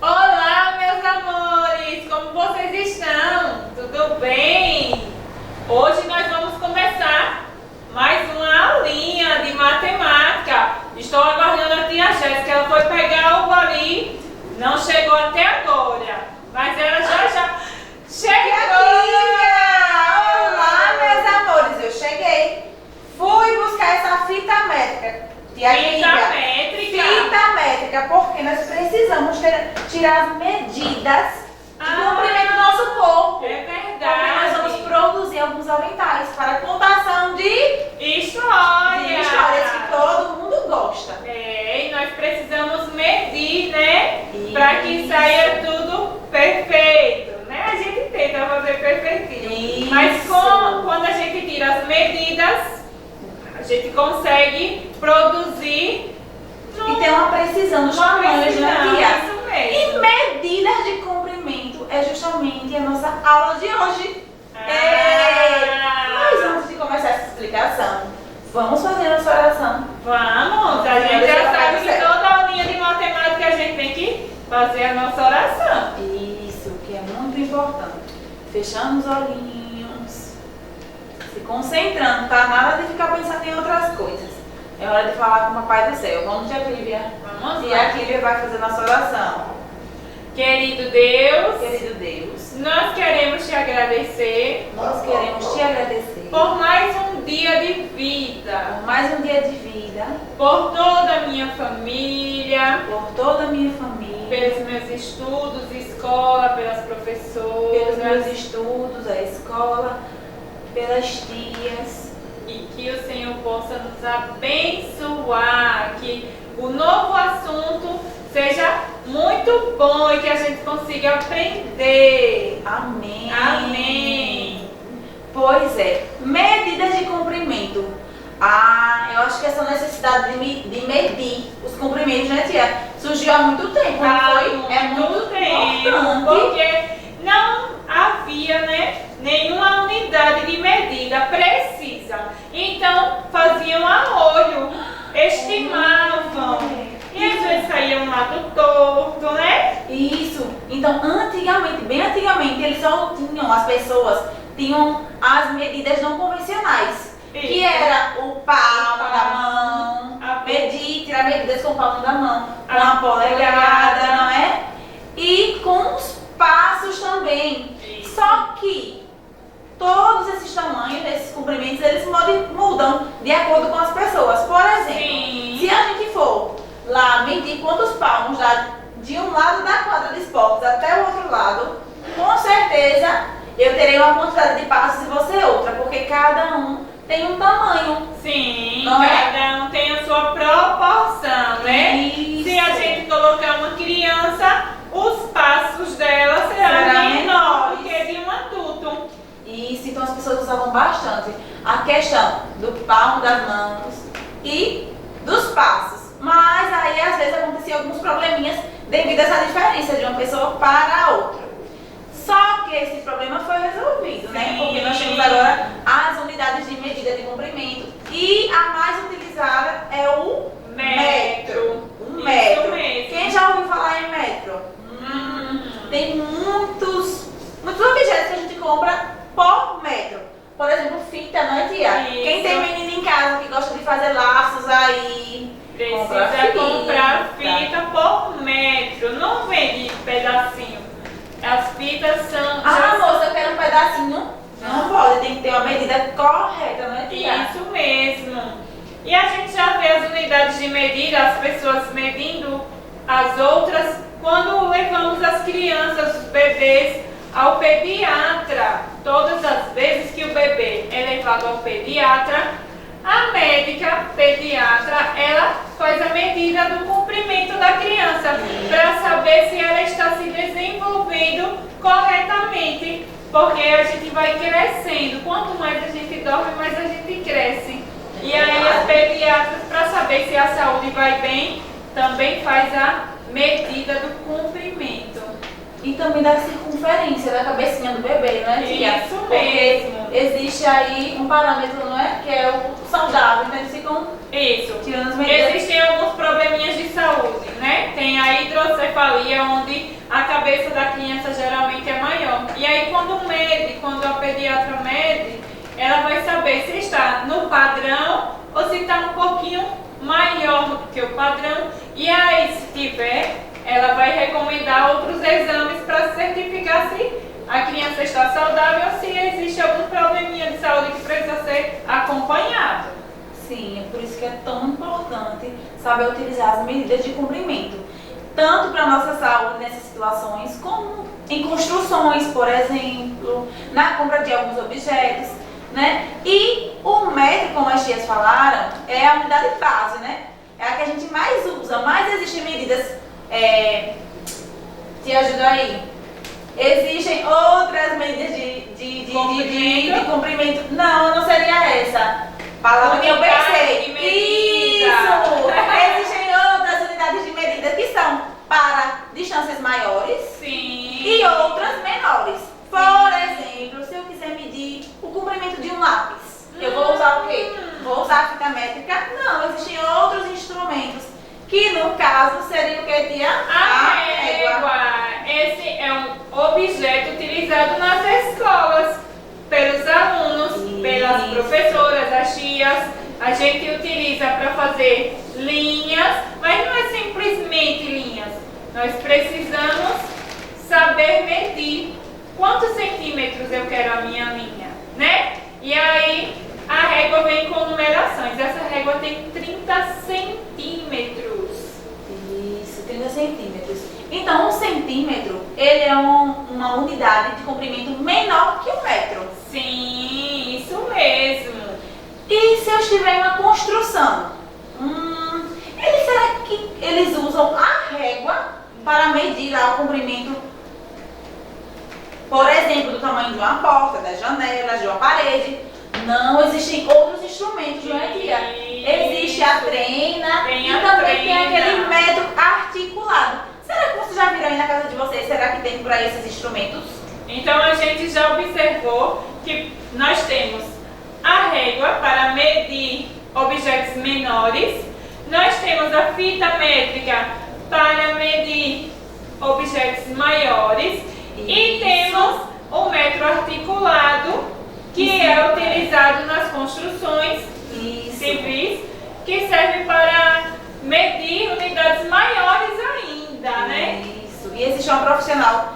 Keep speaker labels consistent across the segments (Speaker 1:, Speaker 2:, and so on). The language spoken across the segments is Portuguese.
Speaker 1: Olá, meus amores! Como vocês estão? Tudo bem? Hoje nós vamos começar mais uma aulinha de matemática. Estou aguardando a tia Jéssica, ela foi pegar algo ali, não chegou até agora, mas ela já chegou!
Speaker 2: Olá, meus amores, eu cheguei. Fui buscar essa fita métrica. Fita métrica, porque nós precisamos tirar as medidas de comprimento do nosso corpo.
Speaker 1: É verdade.
Speaker 2: Porque nós vamos produzir alguns aventais para contação de
Speaker 1: histórias
Speaker 2: que todo mundo gosta.
Speaker 1: É, e nós precisamos medir, né?
Speaker 2: Isso.
Speaker 1: Para que saia tudo perfeito, né? A gente tenta fazer perfeitinho.
Speaker 2: Isso.
Speaker 1: Mas quando a gente tira as medidas, a gente consegue produzir
Speaker 2: E tem uma precisão dos tamanhos, né, tia?
Speaker 1: isso
Speaker 2: E
Speaker 1: mesmo.
Speaker 2: medidas de comprimento é justamente a nossa aula de hoje. Mas antes de começar essa explicação, vamos fazer a nossa oração.
Speaker 1: Vamos, a gente já sabe que toda aulinha de matemática a gente tem que fazer a nossa oração.
Speaker 2: Isso, que é muito importante. Fechando os olhinhos, se concentrando, tá? Nada de ficar pensando em outras coisas. É hora de falar com o Papai do Céu. Vamos, tia Clívia?
Speaker 1: Vamos
Speaker 2: E
Speaker 1: lá.
Speaker 2: a Clívia vai fazer nossa oração.
Speaker 1: Querido Deus,
Speaker 2: Querido Deus,
Speaker 1: nós queremos te agradecer
Speaker 2: nós queremos te agradecer
Speaker 1: por mais um dia de vida,
Speaker 2: por mais um dia de vida,
Speaker 1: por toda a minha família,
Speaker 2: por toda a minha família,
Speaker 1: pelos meus estudos, escola, pelas professoras,
Speaker 2: pelos meus estudos, a escola, pelas tias.
Speaker 1: e que o Senhor possa nos abençoar, que o novo assunto seja muito bom e que a gente consiga aprender.
Speaker 2: Amém.
Speaker 1: Amém.
Speaker 2: Pois é, medidas de comprimento. Eu acho que essa necessidade de medir os comprimentos, né, tia? Surgiu há muito tempo, não foi? É muito
Speaker 1: tempo,
Speaker 2: importante.
Speaker 1: porque não havia, né, nenhuma unidade de medida precisa. Então, faziam a olho, estimavam. E às vezes saía um lado torto, né?
Speaker 2: Isso. Então, antigamente, bem antigamente, eles só tinham, as pessoas tinham as medidas não convencionais. Que
Speaker 1: Isso.
Speaker 2: era o palmo da mão, medir, tirar medidas com o palmo da mão, com a polegada, não é? E com os passos também.
Speaker 1: Isso.
Speaker 2: Só que todos esses tamanhos, esses comprimentos, eles mudam de acordo com as pessoas. Por exemplo,
Speaker 1: Sim.
Speaker 2: se a gente for lá medir quantos palmos dá de um lado da quadra de esportes até o outro lado, com certeza eu terei uma quantidade de passos e você outra, porque cada um tem um tamanho.
Speaker 1: Sim,
Speaker 2: Não é?
Speaker 1: cada um tem a sua proporção, né?
Speaker 2: Isso.
Speaker 1: Se a gente colocar uma criança, os passos dela serão
Speaker 2: Será
Speaker 1: menores
Speaker 2: menores.
Speaker 1: que de um adulto.
Speaker 2: Isso, então as pessoas usavam bastante a questão do palmo das mãos e dos passos. Mas aí às vezes aconteciam alguns probleminhas devido a essa diferença de uma pessoa para a outra. Só que esse problema foi resolvido, né?
Speaker 1: Sim.
Speaker 2: Porque nós temos agora as unidades de medida de comprimento e a mais utilizada é o metro. O
Speaker 1: Isso
Speaker 2: metro.
Speaker 1: mesmo.
Speaker 2: Quem já ouviu falar em metro? Tem muitos objetos que a gente compra por metro. Por exemplo, fita, não é, tia?
Speaker 1: Isso.
Speaker 2: Quem tem menino em casa que gosta de fazer laços aí,
Speaker 1: Precisa comprar fita por metro, não vende pedacinho. As fitas são.
Speaker 2: moça, eu quero um pedacinho. Não pode, tem que ter uma medida correta, não é, tia?
Speaker 1: Isso mesmo. E a gente já vê as unidades de medida, as pessoas medindo as outras, quando levamos as crianças, os bebês, ao pediatra. Todas as vezes que o bebê é levado ao pediatra, a médica pediatra, ela faz a medida do comprimento da criança para saber se ela está se desenvolvendo corretamente, porque a gente vai crescendo. Quanto mais a gente dorme, mais a gente cresce. E aí as pediatras, para saber se a saúde vai bem, também faz a medida do comprimento.
Speaker 2: E também da circunferência da cabecinha do bebê, não é, tia?
Speaker 1: Isso
Speaker 2: Porque
Speaker 1: mesmo.
Speaker 2: existe aí um parâmetro, não é? Que é o saudável, então eles ficam
Speaker 1: Isso.
Speaker 2: tirando as medidas.
Speaker 1: Existem alguns probleminhas de saúde, né? Tem a hidrocefalia, onde a cabeça da criança geralmente é maior. E aí quando a pediatra mede, ela vai saber se está no padrão ou se está um pouquinho maior do que o padrão. E aí, se tiver, ela vai recomendar outros exames para certificar se a criança está saudável ou se existe algum probleminha de saúde que precisa ser acompanhado.
Speaker 2: Sim, é por isso que é tão importante saber utilizar as medidas de comprimento. Tanto para a nossa saúde nessas situações, como em construções, por exemplo, na compra de alguns objetos, né? E o metro, como as tias falaram, é a unidade base, né? É a que a gente mais usa, mas existem medidas, te ajuda aí. Existem outras medidas de comprimento. Não seria essa. Palavra que eu pensei.
Speaker 1: Unidade de medida.
Speaker 2: Isso! Existem outras unidades de medida que são para distâncias maiores
Speaker 1: Sim.
Speaker 2: e outras menores. Por exemplo, se eu quiser medir o comprimento de um lápis, eu vou usar o quê? Vou usar a fita métrica? Não, existem outros instrumentos que no caso seria o que, tia?
Speaker 1: A régua. Esse é um objeto utilizado nas escolas pelos alunos, pelas professoras, as tias. A gente utiliza para fazer linhas, mas não é simplesmente linhas. Nós precisamos saber medir quantos centímetros eu quero a minha linha, né? E aí a régua vem com numerações. Essa régua tem 30 centímetros.
Speaker 2: Isso, 30 centímetros. Então, um centímetro, ele é uma unidade de comprimento menor que um metro.
Speaker 1: Sim, isso mesmo.
Speaker 2: E se eu estiver em uma construção? Será que eles usam a régua para medir lá o comprimento, por exemplo, do tamanho de uma porta, das janelas, de uma parede? Não, existem outros instrumentos, não é, tia? Existe a trena e também tem aquele metro articulado. Será que vocês já viram aí na casa de vocês? Será que tem por aí esses instrumentos?
Speaker 1: Então a gente já observou que nós temos a régua para medir objetos menores, nós temos a fita métrica para medir objetos maiores e temos o metro articulado, que é utilizado nas construções civis, que serve para medir unidades maiores ainda, né?
Speaker 2: Isso. E existe uma profissional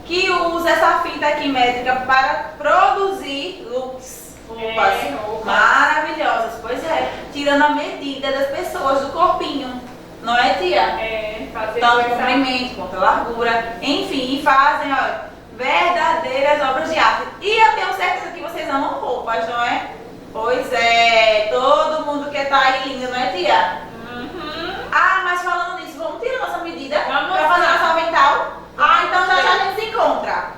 Speaker 2: que usa essa fita aqui métrica para produzir looks, roupas maravilhosas, pois é, tirando a medida das pessoas, do corpinho, não é, tia?
Speaker 1: Fazer
Speaker 2: tanto comprimento quanto a largura, enfim, e fazem, olha, verdadeiras obras de arte. E eu tenho certeza que vocês amam roupas, não é? Pois é, todo mundo quer estar aí lindo, não é, tia? Mas falando nisso, vamos tirar nossa medida para fazer nosso avental? Então já a gente se encontra.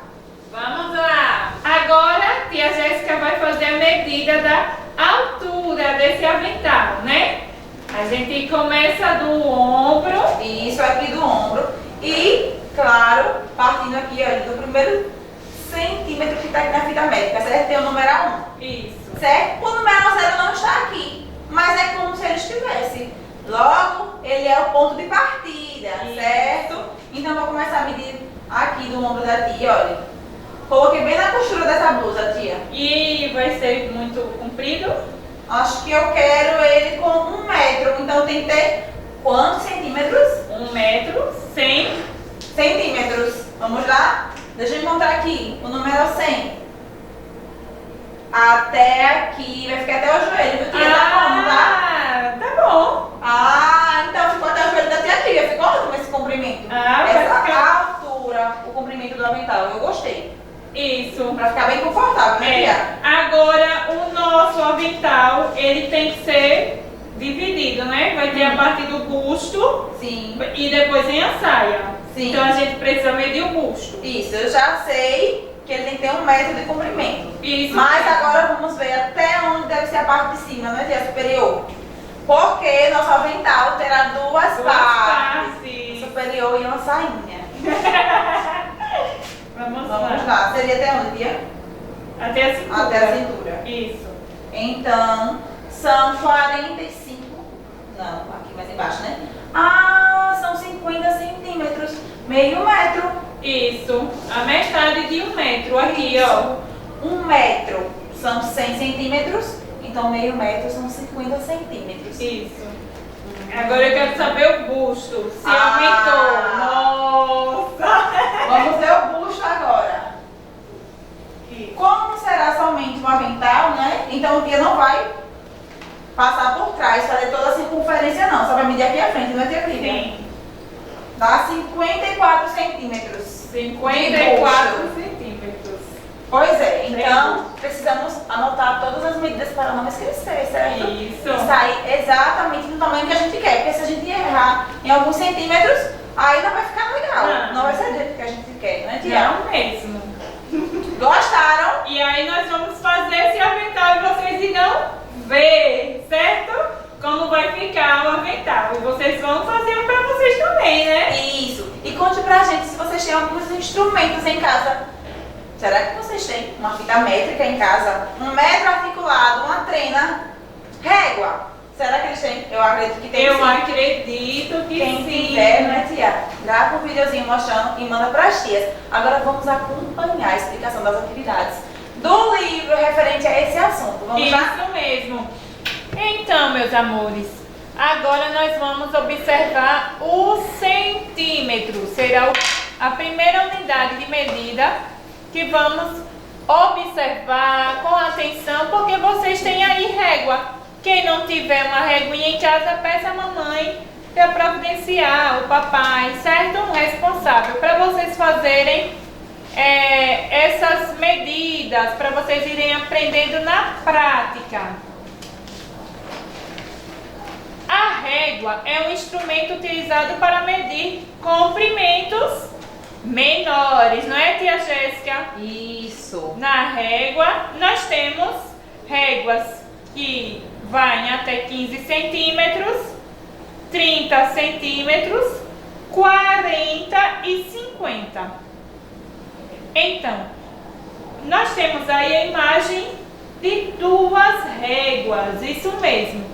Speaker 1: Vamos lá! Agora, tia Jéssica vai fazer a medida da altura desse avental, né? A gente começa do ombro.
Speaker 2: Isso, aqui do ombro. E, claro, partindo aqui, olha, do primeiro centímetro que está aqui na fita métrica, certo? Tem o numeral 1.
Speaker 1: Isso.
Speaker 2: Certo? O numeral 0 não está aqui, mas é como se ele estivesse. Logo, ele é o ponto de partida, certo? Então, vou começar a medir aqui do ombro da tia, olha. Coloquei bem na costura dessa blusa, tia.
Speaker 1: E vai ser muito comprido?
Speaker 2: Acho que eu quero ele com 1 metro, então tem que ter quantos centímetros?
Speaker 1: 1 metro, 100
Speaker 2: centímetros. Vamos lá? Deixa eu encontrar aqui o número 100. Até aqui, vai ficar até o joelho, viu, tia? Tá bom, tá?
Speaker 1: Tá bom.
Speaker 2: Então ficou até o joelho da tia Lívia. Ficou ótimo esse comprimento. Essa altura, o comprimento do avental. Eu gostei.
Speaker 1: Isso.
Speaker 2: Pra ficar bem confortável, né, tia?
Speaker 1: Agora, o nosso avental, ele tem que ser dividido, né? Vai ter a parte do busto.
Speaker 2: Sim.
Speaker 1: E depois vem a saia.
Speaker 2: Sim.
Speaker 1: Então a gente precisa medir o busto.
Speaker 2: Isso, eu já sei que ele tem que ter 1 metro de comprimento.
Speaker 1: Isso.
Speaker 2: Mas agora vamos ver até onde deve ser a parte de cima, né, tia? Superior. Porque nosso avental terá duas partes. Superior e uma sainha.
Speaker 1: Vamos
Speaker 2: Vamos lá. Seria até onde, tia?
Speaker 1: Até a cintura.
Speaker 2: Até a cintura.
Speaker 1: Isso.
Speaker 2: Então, são 45. Não, aqui mais embaixo, né? Ah, são 50 centímetros. Meio metro.
Speaker 1: Isso. A metade de 1 metro aqui, ó.
Speaker 2: 1 metro são 100 centímetros. Então, meio metro são 50 centímetros.
Speaker 1: Isso. Agora eu quero saber o busto. Se aumentou. Nossa!
Speaker 2: Vamos ver o busto agora. Como será somente um avental, né? Então, o tia não vai passar por trás, fazer toda a circunferência, não. Só vai medir aqui à frente, não é, tia Clívia?
Speaker 1: Sim.
Speaker 2: Dá 54 centímetros.
Speaker 1: 54 centímetros.
Speaker 2: Pois é, então precisamos anotar todas as medidas para não esquecer, certo?
Speaker 1: Isso.
Speaker 2: E sair exatamente no tamanho que a gente quer, porque se a gente errar em alguns centímetros, aí não vai ficar legal. Não vai ser do jeito que a gente quer, né, tia?
Speaker 1: Não mesmo.
Speaker 2: Gostaram?
Speaker 1: E aí nós vamos fazer esse avental e vocês irão ver, certo? Como vai ficar o avental. E vocês vão fazer um pra vocês também, né?
Speaker 2: Isso. E conte pra gente se vocês têm alguns instrumentos em casa. Será que vocês têm uma fita métrica em casa? Um metro articulado, uma trena, régua? Será que eles têm? Eu acredito que tem.
Speaker 1: Eu
Speaker 2: sim.
Speaker 1: acredito que
Speaker 2: Quem
Speaker 1: sim.
Speaker 2: tiver, né, tia? Grava um videozinho mostrando e manda para as tias. Agora vamos acompanhar a explicação das atividades do livro referente a esse assunto. Vamos lá?
Speaker 1: Isso mesmo. Então, meus amores, agora nós vamos observar o centímetro. Será a primeira unidade de medida que vamos observar com atenção, porque vocês têm aí régua. Quem não tiver uma réguinha em casa, peça a mamãe para providenciar, o papai, certo? Um responsável, para vocês fazerem essas medidas, para vocês irem aprendendo na prática. A régua é um instrumento utilizado para medir comprimentos menores, não é, tia Jéssica?
Speaker 2: Isso.
Speaker 1: Na régua, nós temos réguas que vai até 15 centímetros, 30 centímetros, 40 e 50. Então, nós temos aí a imagem de duas réguas, isso mesmo.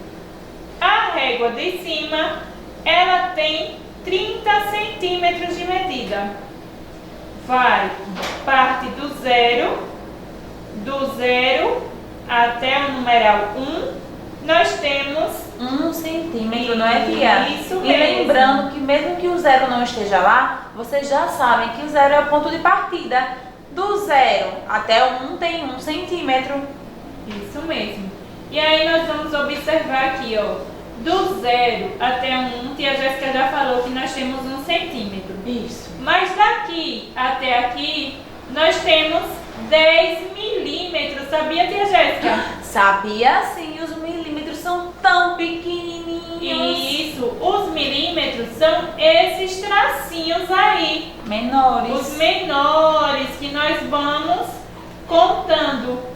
Speaker 1: A régua de cima, ela tem 30 centímetros de medida. Vai, parte do zero até o numeral 1. Nós temos
Speaker 2: 1 centímetro, não é, tia?
Speaker 1: Isso
Speaker 2: E
Speaker 1: mesmo.
Speaker 2: lembrando que mesmo que o zero não esteja lá, vocês já sabem que o zero é o ponto de partida. Do 0 até o 1 tem 1 centímetro.
Speaker 1: Isso mesmo. E aí nós vamos observar aqui, ó. Do 0 até 1, tia Jéssica já falou que nós temos 1 centímetro.
Speaker 2: Isso.
Speaker 1: Mas daqui até aqui, nós temos 10 milímetros. Sabia, tia Jéssica?
Speaker 2: Sabia sim, os milímetros são tão pequenininhos.
Speaker 1: Isso, os milímetros são esses tracinhos aí.
Speaker 2: Menores.
Speaker 1: Os menores que nós vamos contando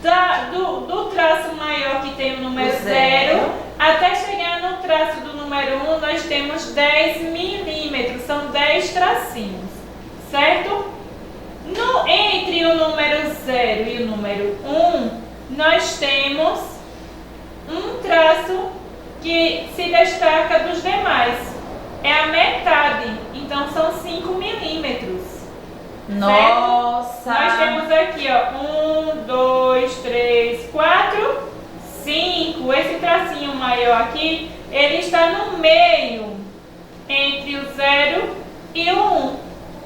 Speaker 1: do traço maior que tem o número
Speaker 2: O zero.
Speaker 1: 0 até chegar no traço do número 1, nós temos 10 milímetros, são 10 tracinhos, certo? Entre o número 0 e o número 1, nós temos um traço que se destaca dos demais, é a metade, então são 5 milímetros.
Speaker 2: Nossa!
Speaker 1: Nós temos aqui, ó, 1, 2, 3, 4, 5. Esse tracinho maior aqui, ele está no meio entre o 0 e o 1.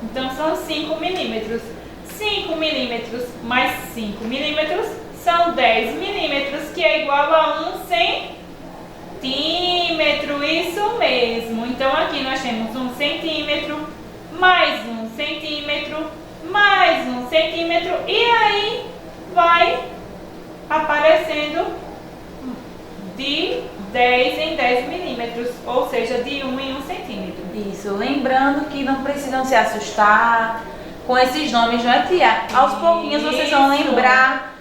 Speaker 1: Então são 5 milímetros. 5 milímetros mais 5 milímetros são 10 milímetros, que é igual a 1 centímetro. Isso mesmo. Então aqui nós temos 1 centímetro, mais 1 centímetro, mais 1 centímetro, e aí vai aparecendo de 10 em 10 milímetros, ou seja, de 1 em 1 centímetro.
Speaker 2: Isso, lembrando que não precisam se assustar com esses nomes, não é, tia? Aos pouquinhos vocês vão
Speaker 1: Isso.
Speaker 2: lembrar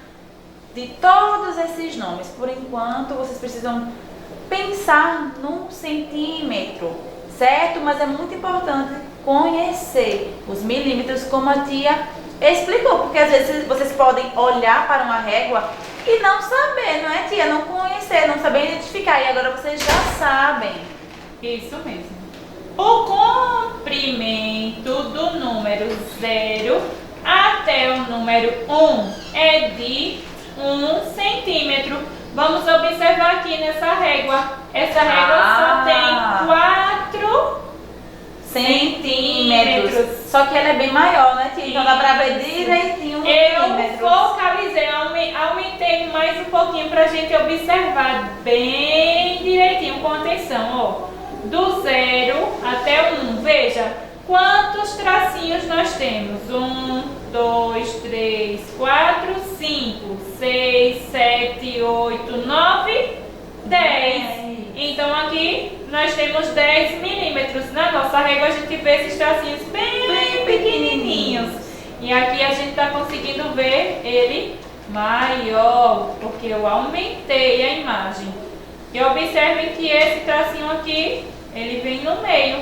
Speaker 2: de todos esses nomes. Por enquanto, vocês precisam pensar num centímetro, certo? Mas é muito importante conhecer os milímetros, como a tia explicou, porque às vezes vocês podem olhar para uma régua e não saber, não é, tia? Não conhecer, não saber identificar, e agora vocês já sabem.
Speaker 1: Isso mesmo. O comprimento do número 0 até o número 1 é de 1 centímetro. Vamos observar aqui nessa régua. Essa régua só tem 4 centímetros.
Speaker 2: Só que ela é bem maior, né, tia? Então dá pra ver direitinho os milímetros.
Speaker 1: Eu focalizei, aumentei mais um pouquinho pra gente observar bem direitinho, com atenção, ó. Do 0 até o 1. Veja quantos tracinhos nós temos. 1, 2, 3, 4, 5, 6, 7, 8, 9, 10. Então aqui nós temos 10 milímetros. Na nossa régua a gente vê esses tracinhos bem pequenininhos. E aqui a gente está conseguindo ver ele maior, porque eu aumentei a imagem. E observem que esse tracinho aqui, ele vem no meio,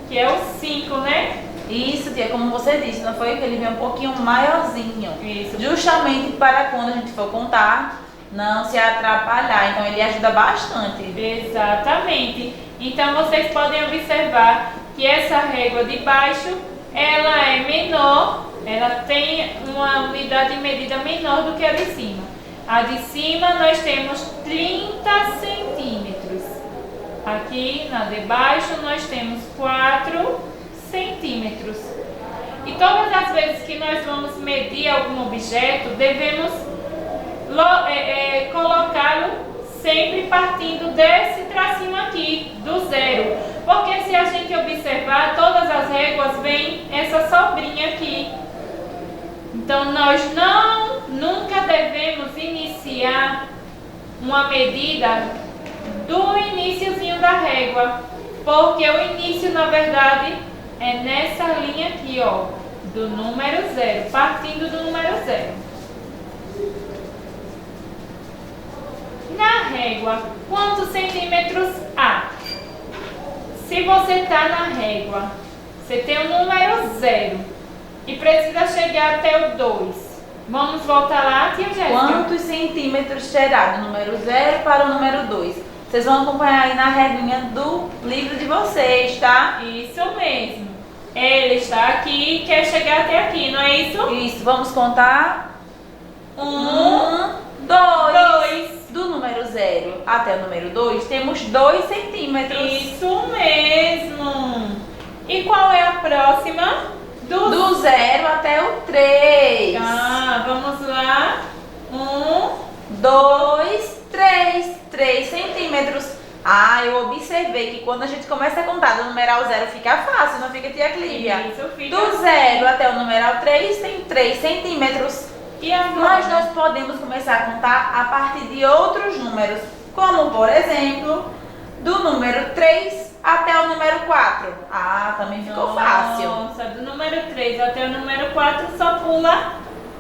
Speaker 1: que é o 5, né?
Speaker 2: Isso, tia, como você disse, não foi que ele vem um pouquinho maiorzinho.
Speaker 1: Isso.
Speaker 2: Justamente para quando a gente for contar, não se atrapalhar. Então ele ajuda bastante.
Speaker 1: Exatamente. Então vocês podem observar que essa régua de baixo, ela é menor, ela tem uma unidade de medida menor do que a de cima. A de cima nós temos 30 centímetros. Aqui na de baixo nós temos 4 centímetros. E todas as vezes que nós vamos medir algum objeto, devemos colocá-lo sempre partindo desse tracinho aqui, do 0. Porque se a gente observar, todas as réguas vêm essa sobrinha aqui. Então nós nunca devemos iniciar uma medida do iniciozinho da régua, porque o início na verdade é nessa linha aqui, ó, do número 0, partindo do número 0. Na régua, quantos centímetros há? Se você está na régua, você tem o número 0 e precisa chegar até o 2. Vamos voltar lá, tia Jéssica?
Speaker 2: Quantos centímetros será do número 0 para o número 2? Vocês vão acompanhar aí na reguinha do livro de vocês, tá?
Speaker 1: Isso mesmo. Ele está aqui e quer chegar até aqui, não é isso?
Speaker 2: Isso, vamos contar? 1, 2. Do número 0 até o número 2, temos 2 centímetros.
Speaker 1: Isso mesmo. E qual é a próxima?
Speaker 2: Do 0 até o 3.
Speaker 1: Ah, vamos lá. 1,
Speaker 2: 2, 3. 3 centímetros. Ah, eu observei que quando a gente começa a contar do numeral 0 fica fácil, não fica, tia Clívia?
Speaker 1: Isso, fica.
Speaker 2: Do 0 até o numeral 3 tem 3 centímetros.
Speaker 1: E agora?
Speaker 2: Mas nós podemos começar a contar a partir de outros números, como por exemplo, do número 3 até o número 4. Ah, também ficou fácil.
Speaker 1: Nossa, do número 3 até o número 4 só pula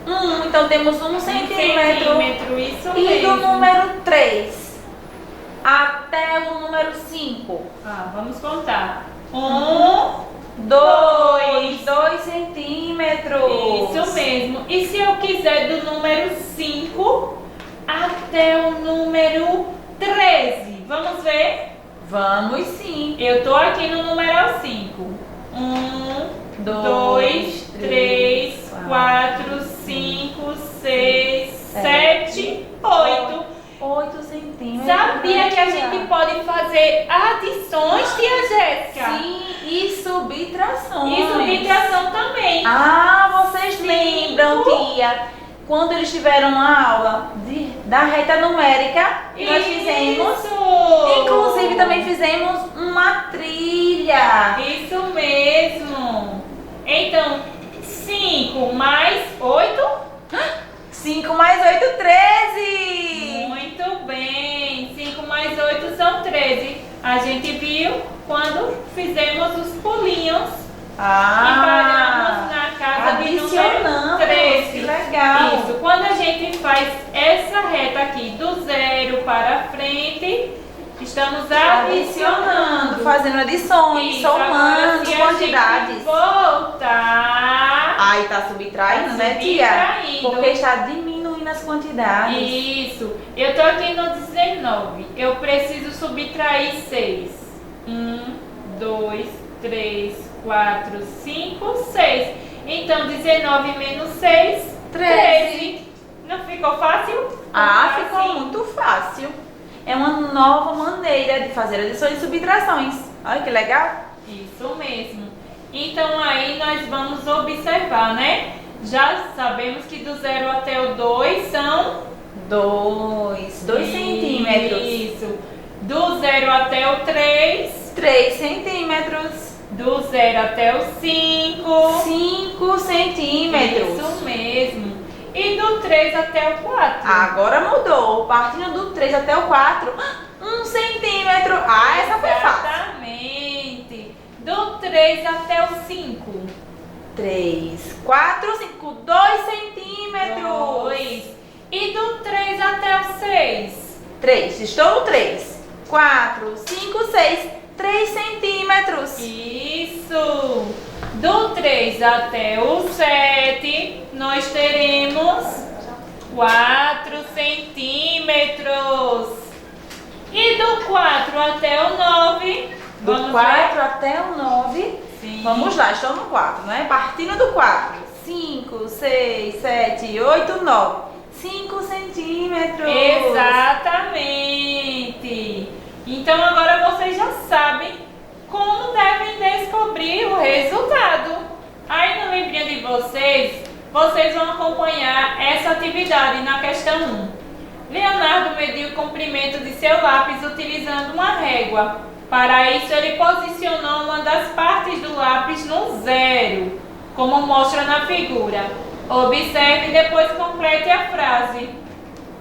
Speaker 2: 1, então temos 1 centímetro.
Speaker 1: Isso
Speaker 2: E
Speaker 1: mesmo.
Speaker 2: do número 3 até o número 5.
Speaker 1: Ah, vamos contar. 1,
Speaker 2: 2 centímetros.
Speaker 1: Isso mesmo. E se eu quiser do número 5 até o número 13? Vamos ver?
Speaker 2: Vamos sim.
Speaker 1: Eu tô aqui no numeral 5. 1, 2, 3, 4, 5, 6, 7, 8.
Speaker 2: 8 centímetros.
Speaker 1: Sabia que a gente pode fazer adições, tia Jéssica?
Speaker 2: Sim, e subtrações.
Speaker 1: E subtração também.
Speaker 2: Ah, vocês lembram, tia? Quando eles tiveram uma aula da reta numérica, nós fizemos. Inclusive também fizemos uma trilha.
Speaker 1: Isso mesmo. Então, 5 mais 8?
Speaker 2: 5 mais 8, 13.
Speaker 1: Muito bem. 5 mais 8 são 13. A gente viu quando fizemos os pulinhos. E paramos na casa de número 13.
Speaker 2: Que legal.
Speaker 1: Isso. Quando a gente faz essa reta aqui do 0 para frente, Estamos
Speaker 2: adicionando, fazendo adições,
Speaker 1: Isso, agora,
Speaker 2: somando
Speaker 1: se
Speaker 2: quantidades.
Speaker 1: a gente voltar...
Speaker 2: Aí tá subtraindo,
Speaker 1: Tá
Speaker 2: né, tia?
Speaker 1: subtraindo.
Speaker 2: Porque está diminuindo as quantidades.
Speaker 1: Isso. Eu tô aqui no 19. Eu preciso subtrair 6. 1, 2, 3, 4, 5, 6. Então, 19 menos 6, 13. Não ficou fácil?
Speaker 2: Ah, ficou muito fácil. É uma nova maneira de fazer adições e subtrações. Olha que legal.
Speaker 1: Isso mesmo. Então, aí nós vamos observar, né? Já sabemos que do 0 até o 2 são
Speaker 2: 2 centímetros.
Speaker 1: Isso. Do 0 até o 3,
Speaker 2: 3 centímetros.
Speaker 1: do 0 até o 5,
Speaker 2: 5 centímetros.
Speaker 1: Isso mesmo. E do 3 até o 4.
Speaker 2: Agora mudou. Partindo do 3 até o 4, 1 centímetro. Ah, essa foi fácil.
Speaker 1: Exatamente. Do 3 até o 5.
Speaker 2: 3, 4, 5, 2 centímetros.
Speaker 1: 2. E do 3 até o 6.
Speaker 2: 3, estou no 3. 4, 5, 6, 3 centímetros.
Speaker 1: Isso. Do 3 até o 7, nós teremos 4 centímetros. E do 4 até o 9,
Speaker 2: Do 4 até o 9.
Speaker 1: Sim.
Speaker 2: Vamos lá, estou no 4, né? Partindo do 4. 5, 6, 7, 8, 9. 5 centímetros.
Speaker 1: Exatamente. Então agora vocês já sabem como devem descobrir o resultado. Aí no livrinho de vocês vão acompanhar essa atividade na questão 1. Leonardo mediu o comprimento de seu lápis utilizando uma régua. Para isso, ele posicionou uma das partes do lápis no 0, como mostra na figura. Observe e depois complete a frase.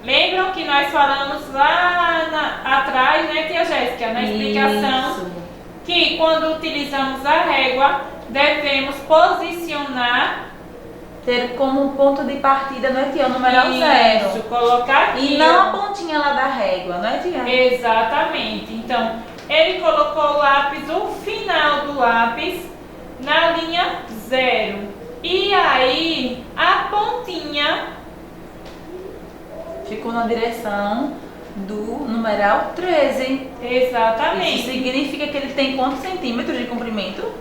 Speaker 1: Lembram que nós falamos lá atrás, né, tia Jéssica, na explicação,
Speaker 2: Isso.
Speaker 1: que quando utilizamos a régua, devemos posicionar
Speaker 2: Ter como ponto de partida, não é, tia? O numeral 0.
Speaker 1: isso, colocar aqui.
Speaker 2: E não a pontinha lá da régua, não é, tia?
Speaker 1: Exatamente. Então, ele colocou o lápis, o final do lápis, na linha 0. E aí, a pontinha
Speaker 2: Ficou na direção do numeral 13.
Speaker 1: exatamente.
Speaker 2: Isso significa que ele tem quantos centímetros de comprimento?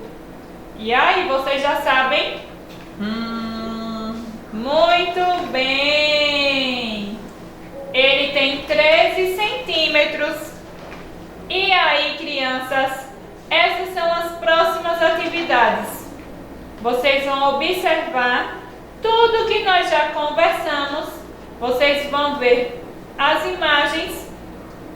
Speaker 1: E aí, vocês já sabem? Muito bem! Ele tem 13 centímetros. E aí, crianças, essas são as próximas atividades. Vocês vão observar tudo que nós já conversamos. Vocês vão ver as imagens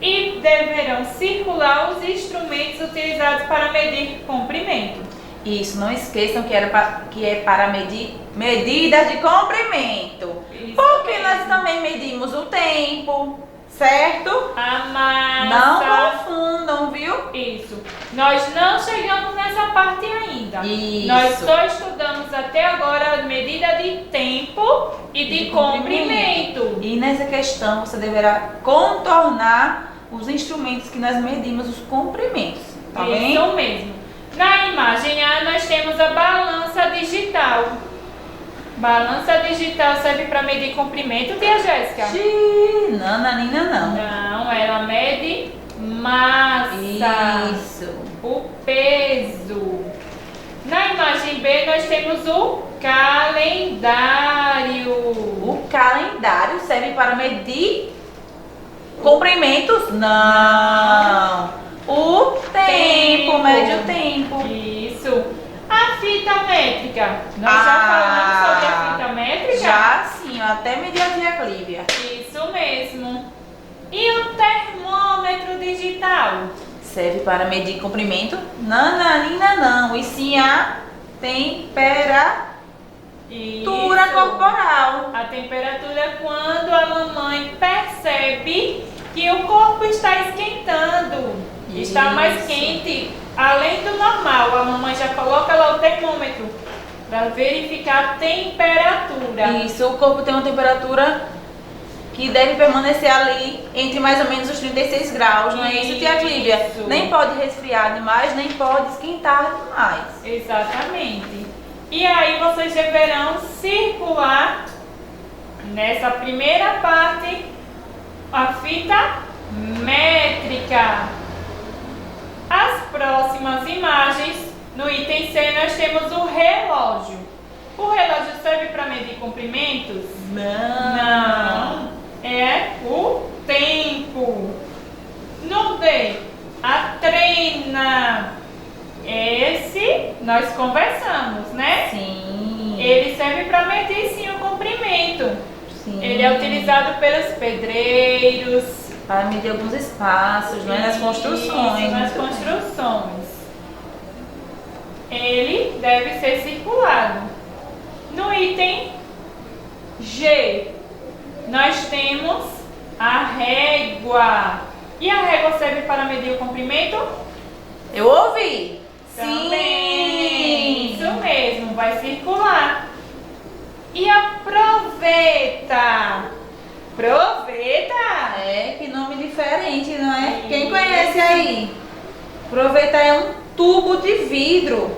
Speaker 1: e deverão circular os instrumentos utilizados para medir comprimento.
Speaker 2: Isso, não esqueçam que é para medir medidas de comprimento.
Speaker 1: Isso
Speaker 2: Porque
Speaker 1: mesmo.
Speaker 2: nós também medimos o tempo, certo?
Speaker 1: A massa.
Speaker 2: Não confundam, viu?
Speaker 1: Isso. Nós não chegamos nessa parte ainda.
Speaker 2: Isso.
Speaker 1: Nós só estudamos até agora a medida de tempo e de comprimento.
Speaker 2: E nessa questão você deverá contornar os instrumentos que nós medimos os comprimentos, tá bem?
Speaker 1: Isso mesmo. Na imagem A nós temos a balança digital. Balança digital serve para medir comprimento, tia Jéssica?
Speaker 2: Não, Nanina, não.
Speaker 1: Não, ela mede massa.
Speaker 2: Isso.
Speaker 1: O peso. Na imagem B nós temos o calendário.
Speaker 2: O calendário serve para medir comprimentos? Não. O tempo, mede o tempo.
Speaker 1: Isso. A fita métrica. Nós já falamos sobre a fita métrica?
Speaker 2: Já sim, eu até medi a tia Clívia.
Speaker 1: Isso mesmo. E o termômetro digital?
Speaker 2: Serve para medir comprimento? Nananina não. E sim a temperatura
Speaker 1: Isso.
Speaker 2: corporal.
Speaker 1: A temperatura é quando a mamãe percebe que o corpo está esquentando. Está mais
Speaker 2: Isso.
Speaker 1: quente, além do normal. A mamãe já coloca lá o termômetro para verificar a temperatura.
Speaker 2: Isso, o corpo tem uma temperatura que deve permanecer ali entre mais ou menos os 36 graus, não é isso, tia Clívia?
Speaker 1: Isso.
Speaker 2: Nem pode resfriar demais, nem pode esquentar demais.
Speaker 1: Exatamente. E aí vocês deverão circular nessa primeira parte a fita métrica. As próximas imagens, no item C, nós temos o relógio. O relógio serve para medir comprimentos? Não. É o tempo. No D, a trena. Esse nós conversamos, né?
Speaker 2: Sim.
Speaker 1: Ele serve para medir sim o comprimento.
Speaker 2: Sim.
Speaker 1: Ele é utilizado pelos pedreiros.
Speaker 2: Para medir alguns espaços, não é? Nas construções.
Speaker 1: Isso, nas construções. Ele deve ser circulado. No item G, nós temos a régua. E a régua serve para medir o comprimento?
Speaker 2: Eu ouvi.
Speaker 1: Também.
Speaker 2: Sim.
Speaker 1: Isso mesmo, vai circular. E a proveta? Proveta?
Speaker 2: É, que nome diferente, não é? Quem conhece aí? Proveta é um tubo de vidro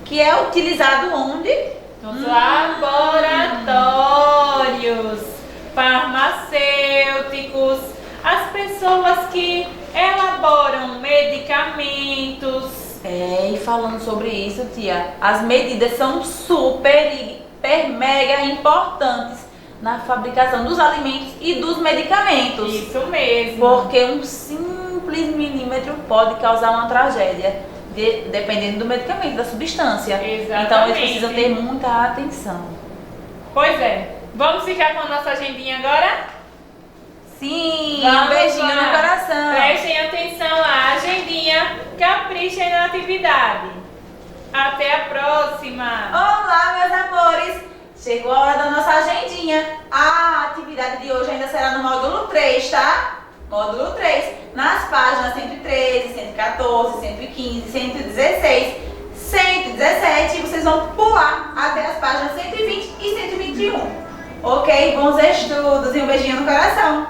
Speaker 2: que é utilizado onde?
Speaker 1: Nos laboratórios farmacêuticos, as pessoas que elaboram medicamentos.
Speaker 2: É, e falando sobre isso, tia, as medidas são super, hiper, mega importantes na fabricação dos alimentos e dos medicamentos.
Speaker 1: Isso mesmo.
Speaker 2: Porque um simples milímetro pode causar uma tragédia, dependendo do medicamento, da substância.
Speaker 1: Exatamente.
Speaker 2: Então eles precisam ter muita atenção.
Speaker 1: Pois é. Vamos ficar com a nossa agendinha agora?
Speaker 2: Sim,
Speaker 1: Vamos
Speaker 2: um beijinho
Speaker 1: lá.
Speaker 2: no coração.
Speaker 1: Prestem atenção à agendinha, caprichem na atividade. Até a próxima!
Speaker 2: Olá, meus amores! Chegou a hora da nossa agendinha. A atividade de hoje ainda será no módulo 3, tá? Módulo 3, nas páginas 113, 114, 115, 116, 117, vocês vão pular até as páginas 120 e 121. Ok? Bons estudos e um beijinho no coração!